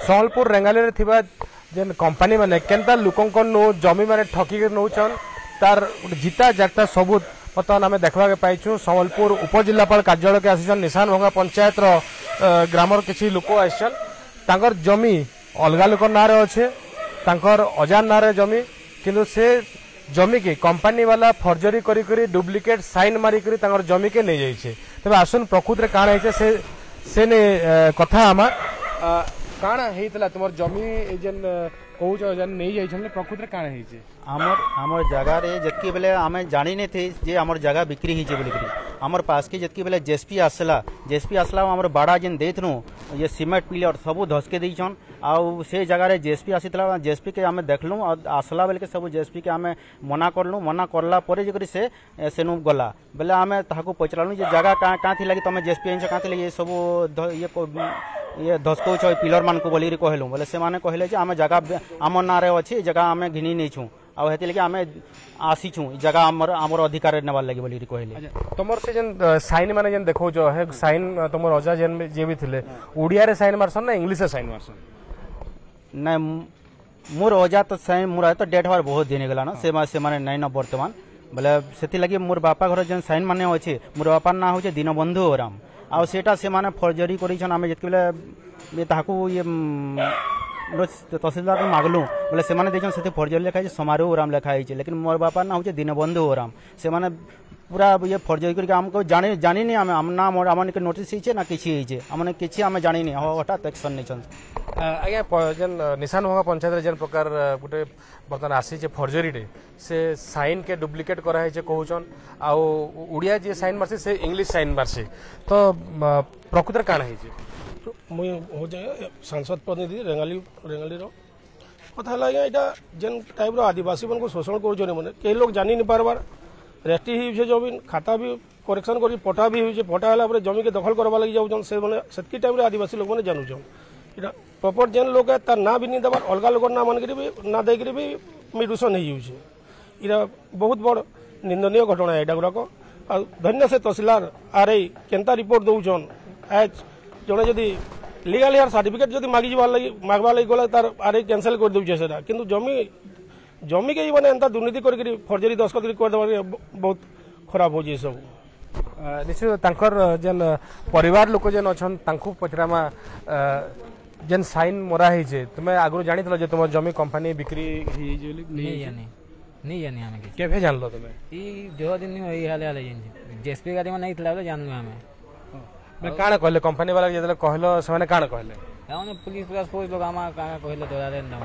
संबलपुर रेंगाली रे थिबा जेन कंपनी माने केनता लोकन नो जमी माने ठकी के नौचन तार जिता जागता सबूत बर्तमान आम देखा पाइछू। संबलपुर उपजिलापाल कार्यालय के आसीछन निशान भंगा पंचायत ग्रामर किसी लोक आसर जमी अलग लोक ना अच्छे अजान ना जमी किंतु से जमी के कंपनी वाला फर्जरी करी डुप्लिकेट साइन मारिक जमी के नहीं जाइए। तबे आसुन प्रकृत रे काण है से ने कथा आमा काण हेतला तुमर जमी जेन कहूच जेन नहीं जाइछन प्रकृत रे काण हेचे आमर जगह रे जतकी बेले आमे जानी ने थे जे आमर जगह बिक्री हिचे बोली करी आमर पास के जतकी बेले जेएसपी आसला आमर बाड़ा जेन देथनु ये सीमेंट पिलर सब धसके देइछन आउ से जगह रे जेएसपी आसीतला जेएसपी के आमे देखलु आसला बेले के सब जेएसपी के आमे मना करलु मना करला परे जे करी से सेनु गला बेले आमे ताहाको पचरालु जे जगह का थी लागि तमे जेएसपी आइछ का थी लागि ये सब ये धसको पिलर मान को बोली कहलु बोले से माने कहले जे आमे जगह आम ना रे अछि जगह आमे घिनी नै छु आ हेति लगे आमे आसीछु जगह हमर अधिकार नेबार लागि बोली कहले। तमर से जन साइन माने जन देखो जो है साइन तमर अजा जन जे भी थिले ओडिया रे साइन मारसन ना इंग्लिश रे साइन मारसन ना मोर अजा तो साइन मोर तो डेट हवार बहुत दिन गेला ना से माने नै न वर्तमान बोले सेति लगे मोर बापा घर जन साइन माने अछि मोर बापा ना होचे दीनबंधु ओराम आ सेटा से माने फर्जरी करिछन आमे जतके बेले ताहाकू ये तहसीलदार को मागलु बोले से माने देखन से फर्जरी लिखा है समारोह ओराम लिखा है लेकिन मोर बापा ना होचे दीनबंधु ओराम से माने पूरा ये फर्जरी करके हमको जानी नहीं आम ना आम नोटिस हिचे ना किछि हिचे आमने किछि आमे जानी नहीं हठात एक्शन नहीं छन। आज्ञा जन निशान भंगा पंचायत जेन प्रकार गोटे बर्तमान आसी फर्जरी रे से साइन के डुप्लिकेट करा है कहउछन आ उड़िया जे साइन मारसे से इंग्लिश साइन मारसे तो प्रकृत काण है मुई हो जाए सांसद प्रतिनिधि रेंगाली रो कथा आज्ञा यहाँ जेन टाइप आदिवासी मन को शोषण कर कई लोग जानी नहीं पार्बार रेस्टी ही जमीन खाता भी करेक्शन कर पटा भी हो पटा है जमी के दखल करवा लगी जाऊन से मैंने टाइम आदिवासी लोग मैंने जानून इटा प्रॉपर जेन लोग है तार ना भी नहीं देवार अलग लोग ना मानक भी ना देकर भी मिडुसन हो बहुत बड़ निंदनीय घटना है यहाँ गुड़ाक धन्य से तहसीलदार आर केन्ता रिपोर्ट दौन आज जड़े जदि लीगल यार सर्टिफिकेट जदि मागी मागवा लगी गला तार आर कैंसल कर दूचे से किंतु जमी के मैंने एंता दुर्नीति कर फर्जरी दस्खत कर बहुत खराब हो सब निश्चित तांकर जेन परिवार लोक जेन अच्छन तांकु पचरामा जेन साइन मरा है तुम आगु जानी जे तुम जमी कंपनी बिक्री नहीं जानी हमें केभे जानलो तुम ई जो दिन ई हाले हाले जेएसपी गाड़ी में नहीं थला जाननु हमें मैं काण कहले कंपनी वाला जे कहलो से माने काण कहले हमने पुलिस लोग आमा का कहले दोरा दे ना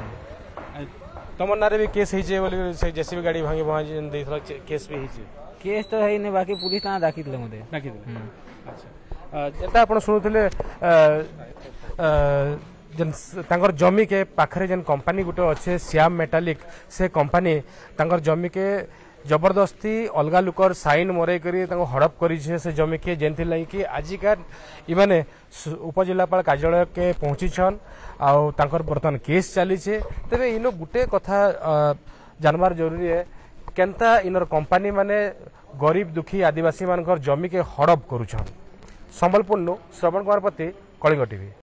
तमर नारे भी केस हिचे बोली से जेसीबी गाड़ी भांगी भांजी देथला केस भी हिचे केस तो है नहीं बाकी पुलिस थाना डाकी दिले मते डाकी दिले अच्छा जेटा आपण सुनुथिले जन तांगर जमी के पाखरे जन कंपनी गुटे अच्छे श्याम मेटालिक से कंपनी तांगर जमी के जबरदस्ती अलग लुकर साइन मरे करी हड़प करी से जमी के जेनथि लगी कि आजिका इमाने उपजिलापाल कार्यालय के पहुंची छन आउ तांकर बर्तमान केस चली तेरे इन गुटे कथा जानवर जरूरी है केनता इनर कंपनी माने गरीब दुखी आदिवासी मानकर जमी के हड़प करुछन। संबलपुर नु श्रवण कुमार पति कलिंग टीवी।